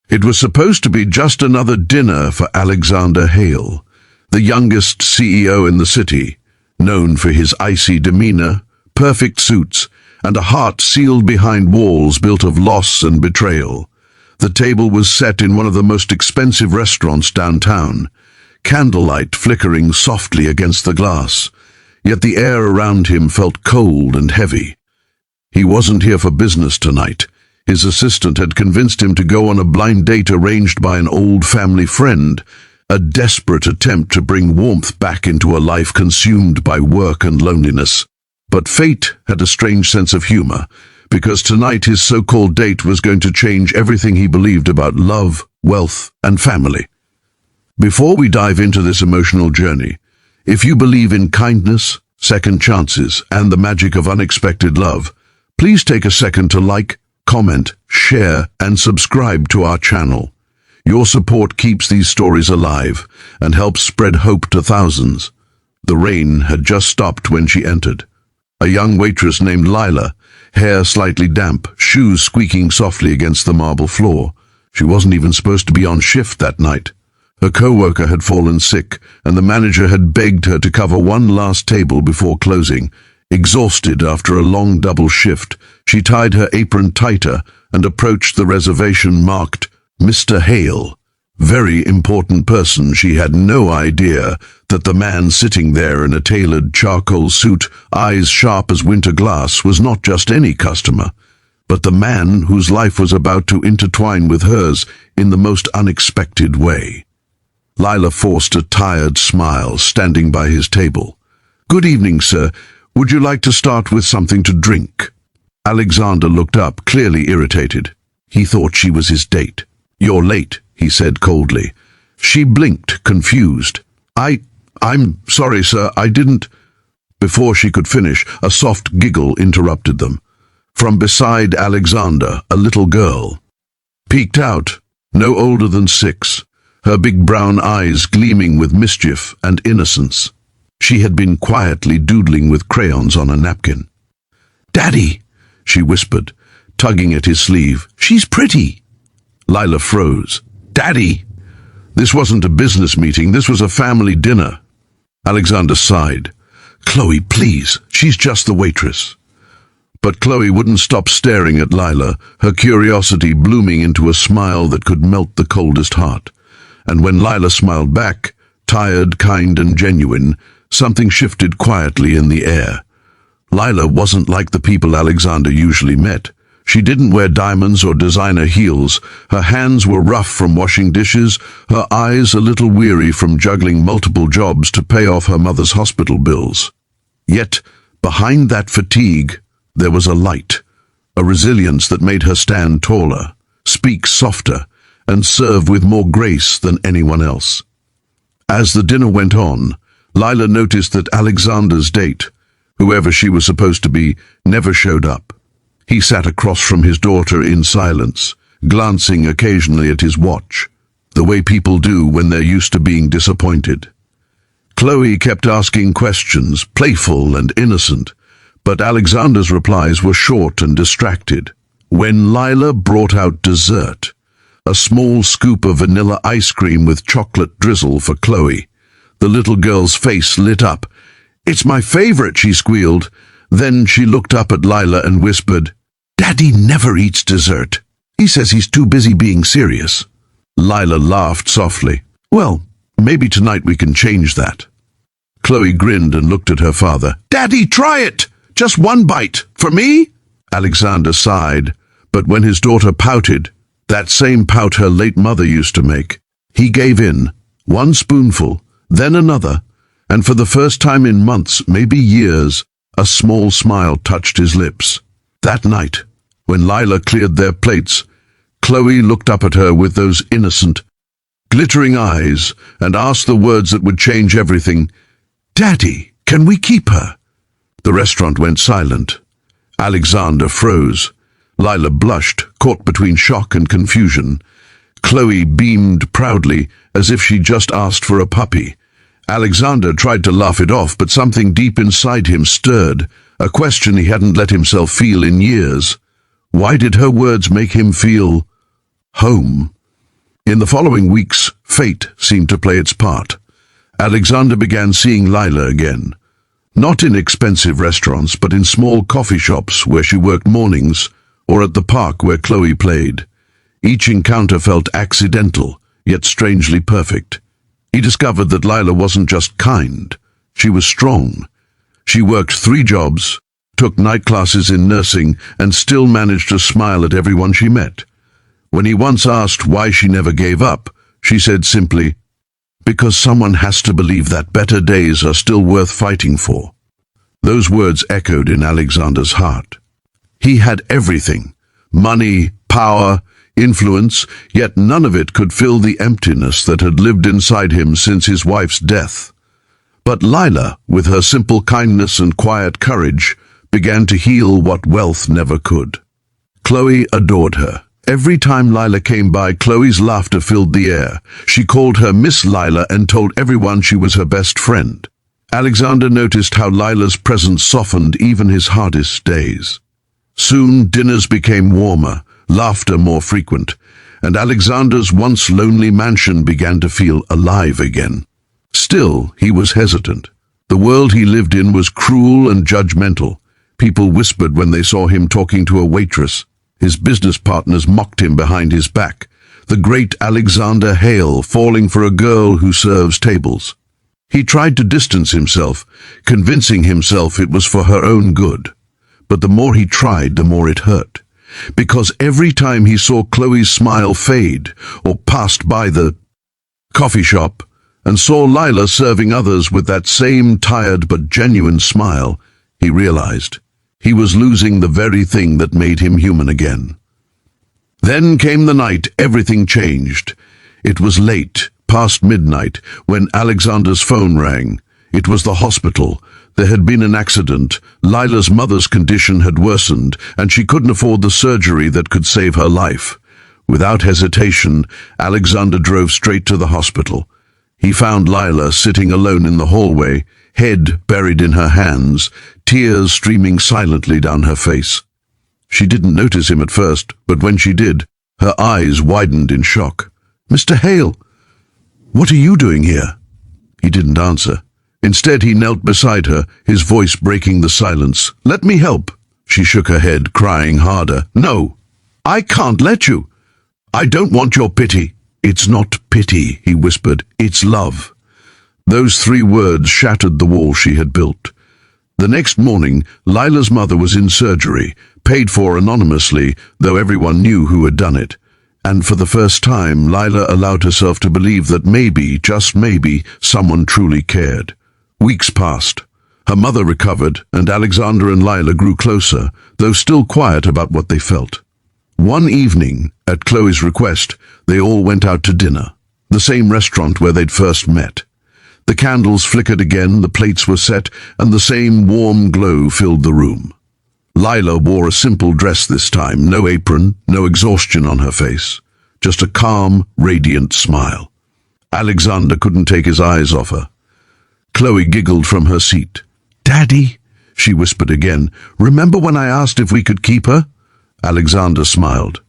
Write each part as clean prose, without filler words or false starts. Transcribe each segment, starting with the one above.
It was supposed to be just another dinner for Alexander Hale, the youngest CEO in the city, known for his icy demeanor, perfect suits, and a heart sealed behind walls built of loss and betrayal. The table was set in one of the most expensive restaurants downtown, candlelight flickering softly against the glass, yet the air around him felt cold and heavy. He wasn't here for business tonight. His assistant had convinced him to go on a blind date arranged by an old family friend, a desperate attempt to bring warmth back into a life consumed by work and loneliness. But fate had a strange sense of humor, because tonight his so-called date was going to change everything he believed about love, wealth, and family. Before we dive into this emotional journey, if you believe in kindness, second chances, and the magic of unexpected love, please take a second to like, comment, share, and subscribe to our channel. Your support keeps these stories alive and helps spread hope to thousands. The rain had just stopped when she entered. A young waitress named Lila, hair slightly damp, shoes squeaking softly against the marble floor. She wasn't even supposed to be on shift that night. Her co-worker had fallen sick, and the manager had begged her to cover one last table before closing. Exhausted after a long double shift, she tied her apron tighter and approached the reservation marked Mr. Hale. Very important person. She had no idea that the man sitting there in a tailored charcoal suit, eyes sharp as winter glass, was not just any customer, but the man whose life was about to intertwine with hers in the most unexpected way. Lila forced a tired smile, standing by his table. "Good evening, sir. Would you like to start with something to drink?" Alexander looked up, clearly irritated. He thought she was his date. "You're late," he said coldly. She blinked, confused. I'm sorry, sir, I didn't—" Before she could finish, a soft giggle interrupted them. From beside Alexander, a little girl peeked out, no older than 6, her big brown eyes gleaming with mischief and innocence. She had been quietly doodling with crayons on a napkin. "Daddy," she whispered, tugging at his sleeve. "She's pretty." Lila froze. "Daddy!" This wasn't a business meeting, this was a family dinner. Alexander sighed. "Chloe, please, she's just the waitress." But Chloe wouldn't stop staring at Lila, her curiosity blooming into a smile that could melt the coldest heart. And when Lila smiled back, tired, kind, and genuine, something shifted quietly in the air. Lila wasn't like the people Alexander usually met. She didn't wear diamonds or designer heels. Her hands were rough from washing dishes, her eyes a little weary from juggling multiple jobs to pay off her mother's hospital bills. Yet, behind that fatigue, there was a light, a resilience that made her stand taller, speak softer, and serve with more grace than anyone else. As the dinner went on, Lila noticed that Alexander's date, whoever she was supposed to be, never showed up. He sat across from his daughter in silence, glancing occasionally at his watch, the way people do when they're used to being disappointed. Chloe kept asking questions, playful and innocent, but Alexander's replies were short and distracted. When Lila brought out dessert, a small scoop of vanilla ice cream with chocolate drizzle for Chloe, the little girl's face lit up. "It's my favorite," she squealed. Then she looked up at Lila and whispered, "Daddy never eats dessert. He says he's too busy being serious." Lila laughed softly. "Well, maybe tonight we can change that." Chloe grinned and looked at her father. "Daddy, try it! Just one bite. For me?" Alexander sighed, but when his daughter pouted, that same pout her late mother used to make, he gave in. One spoonful, then another, and for the first time in months, maybe years, a small smile touched his lips. That night, when Lila cleared their plates, Chloe looked up at her with those innocent, glittering eyes and asked the words that would change everything. "Daddy, can we keep her?" The restaurant went silent. Alexander froze. Lila blushed, caught between shock and confusion. Chloe beamed proudly, as if she'd just asked for a puppy. Alexander tried to laugh it off, but something deep inside him stirred, a question he hadn't let himself feel in years. Why did her words make him feel home? In the following weeks, fate seemed to play its part. Alexander began seeing Lila again. Not in expensive restaurants, but in small coffee shops where she worked mornings, or at the park where Chloe played. Each encounter felt accidental, yet strangely perfect. He discovered that Lila wasn't just kind, she was strong. She worked 3 jobs, took night classes in nursing, and still managed to smile at everyone she met. When he once asked why she never gave up, she said simply, "Because someone has to believe that better days are still worth fighting for." Those words echoed in Alexander's heart. He had everything: money, power, influence, yet none of it could fill the emptiness that had lived inside him since his wife's death. But Lila, with her simple kindness and quiet courage, began to heal what wealth never could. Chloe adored her. Every time Lila came by, Chloe's laughter filled the air. She called her Miss Lila and told everyone she was her best friend. Alexander noticed how Lila's presence softened even his hardest days. Soon dinners became warmer, laughter more frequent, and Alexander's once lonely mansion began to feel alive again. Still, he was hesitant. The world he lived in was cruel and judgmental. People whispered when they saw him talking to a waitress. His business partners mocked him behind his back. The great Alexander Hale falling for a girl who serves tables. He tried to distance himself, convincing himself it was for her own good. But the more he tried, the more it hurt. Because every time he saw Chloe's smile fade, or passed by the coffee shop, and saw Lila serving others with that same tired but genuine smile, he realized he was losing the very thing that made him human again. Then came the night everything changed. It was late, past midnight, when Alexander's phone rang. It was the hospital. There had been an accident. Lila's mother's condition had worsened, and she couldn't afford the surgery that could save her life. Without hesitation, Alexander drove straight to the hospital. He found Lila sitting alone in the hallway, head buried in her hands, tears streaming silently down her face. She didn't notice him at first, but when she did, her eyes widened in shock. "Mr. Hale, what are you doing here?" He didn't answer. Instead, he knelt beside her, his voice breaking the silence. "Let me help." She shook her head, crying harder. "No, I can't let you. I don't want your pity." "It's not pity," he whispered. "It's love." Those 3 words shattered the wall she had built. The next morning, Lila's mother was in surgery, paid for anonymously, though everyone knew who had done it. And for the first time, Lila allowed herself to believe that maybe, just maybe, someone truly cared. Weeks passed. Her mother recovered, and Alexander and Lila grew closer, though still quiet about what they felt. One evening, at Chloe's request, they all went out to dinner, the same restaurant where they'd first met. The candles flickered again, the plates were set, and the same warm glow filled the room. Lila wore a simple dress this time, no apron, no exhaustion on her face, just a calm, radiant smile. Alexander couldn't take his eyes off her. Chloe giggled from her seat. "Daddy," she whispered again, "remember when I asked if we could keep her?" Alexander smiled.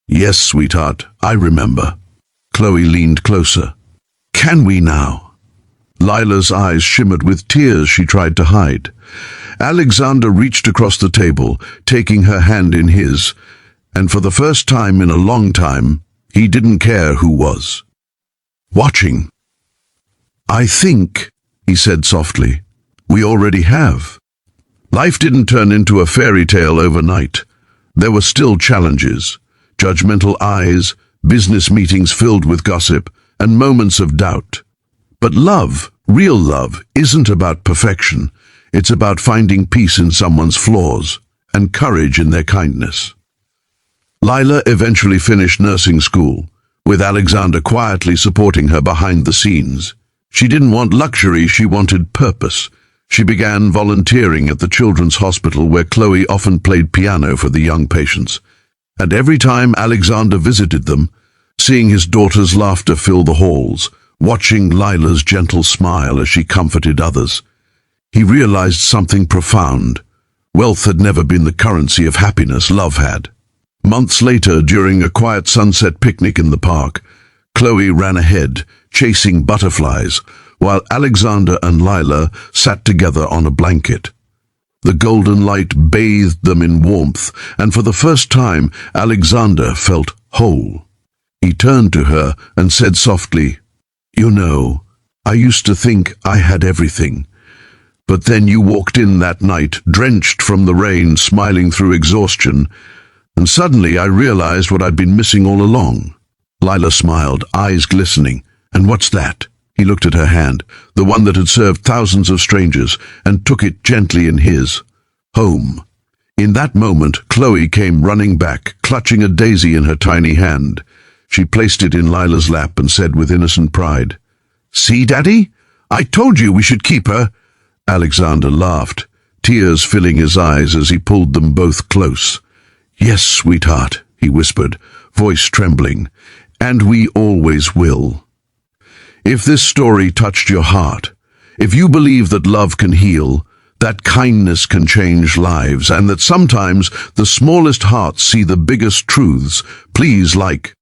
"Yes, sweetheart, I remember." Chloe leaned closer. "Can we now?" Lila's eyes shimmered with tears she tried to hide. Alexander reached across the table, taking her hand in his, and for the first time in a long time, he didn't care who was watching. "I think," he said softly, "we already have." Life didn't turn into a fairy tale overnight. There were still challenges, judgmental eyes, business meetings filled with gossip, and moments of doubt. But love, real love, isn't about perfection. It's about finding peace in someone's flaws and courage in their kindness. Lila eventually finished nursing school, with Alexander quietly supporting her behind the scenes. She didn't want luxury, she wanted purpose. She began volunteering at the children's hospital where Chloe often played piano for the young patients. And every time Alexander visited them, seeing his daughter's laughter fill the halls, watching Lila's gentle smile as she comforted others, he realized something profound. Wealth had never been the currency of happiness, love had. Months later, during a quiet sunset picnic in the park, Chloe ran ahead, chasing butterflies, while Alexander and Lila sat together on a blanket. The golden light bathed them in warmth, and for the first time Alexander felt whole. He turned to her and said softly, "You know, I used to think I had everything. But then you walked in that night, drenched from the rain, smiling through exhaustion, and suddenly I realized what I'd been missing all along." Lila smiled, eyes glistening. "And what's that?" He looked at her hand, the one that had served thousands of strangers, and took it gently in his. "Home." In that moment, Chloe came running back, clutching a daisy in her tiny hand. She placed it in Lila's lap and said with innocent pride, "See, Daddy? I told you we should keep her." Alexander laughed, tears filling his eyes as he pulled them both close. "Yes, sweetheart," he whispered, voice trembling, "and we always will." If this story touched your heart, if you believe that love can heal, that kindness can change lives, and that sometimes the smallest hearts see the biggest truths, please like,